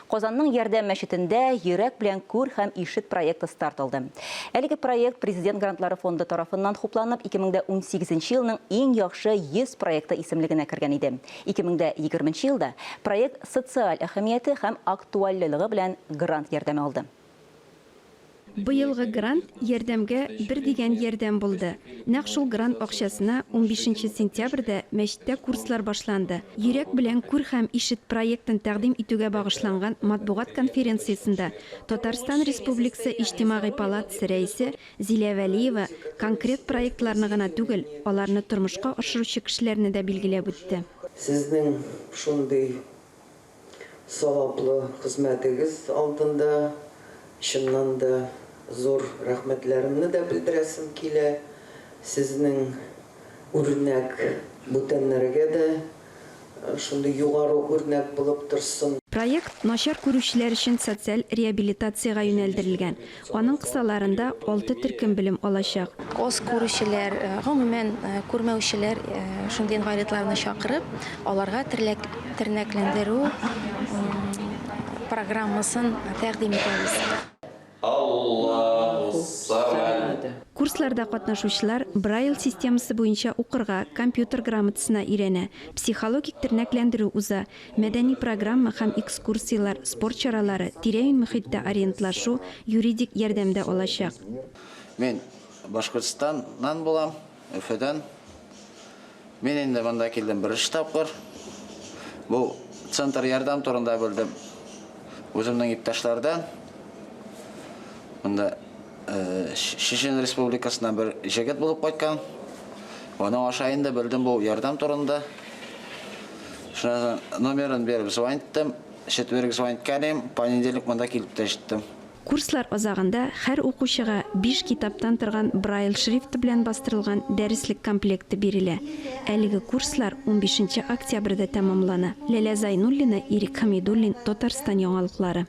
Казанның ярдәм мәчетендә «Йөрәк белән күр һәм ишет» проекты старт алды. Әлеге проект Президент грантлары фонды тарафыннан хупланып, 2018 елның иң яхшы 100 проекты исемлегенә кергән иде. 2020 елда проект социаль әһәмияте һәм актуальлылыгы белән грант ярдәме алды. Быелгы грант ярдәмгә бер дигән ярдәм булды. Нәкъ шул грант акчасына 15 сентябрьдә мәчеттә курслар башланды. Йөрәк белән күр һәм ишет проектын тәкъдим итүгә багышланган матбугат конференциясендә Татарстан Республикасы Иҗтимагый палатасы рәисе Зилә Вәлиева конкрет проектларны гына түгел, аларны тормышка ашыручы кешеләрне дә билгеләп үтте. Сезнең шундый саваплы хезмәтегез алдында чыннан да зур рәхмәтләремне дә белдерәсем килә. Сезнең үрнәк бүтәннәргә дә шундый югары үрнәк булып торсын. Проект начар күрүчеләр өчен социаль реабилитациягә юнәлдерелгән. Аның кысаларында 6 төркем белем алачак. Аз күрүчеләр, гомумән күрмәүчеләр шундый гаиләләрне чакырып, аларга тернәкләндерү программасын тәкъдим итәбез. Курсларда катнашучылар Braille системасы буенча укырга, компьютер грамотасына өйрәнә, психологик тернәкләндерү уза, мәдәни программа һәм экскурсиялар, спорт чаралары, тирә-юнь мөхиттә ориентлашу, юридик ярдәмдә алачак. Мен Башкортстаннан булам, Өфөдән. Мен инде монда килдем беренче тапкыр. Бу центр ярдәм турында белдем. Үземнең иптәшләрдән. Монда Чечен Республикасыннан бер җегет булып кайткан. Аның ашайында белдем бу ярдәм турында. Шуның номерын берип звониттым. Четверг звонитканым, понедельник монда килеп тә җиттем. Курслар азагында һәр укучыга 5 китаптан торган Braille шрифты белән бастырылган дәреслек комплекты бирелә. Әлеге курслар 15 октябрьдә тәмамлана. Ләлә Зайнуллина, Ирек Хамидуллин, Татарстан яңалыклары.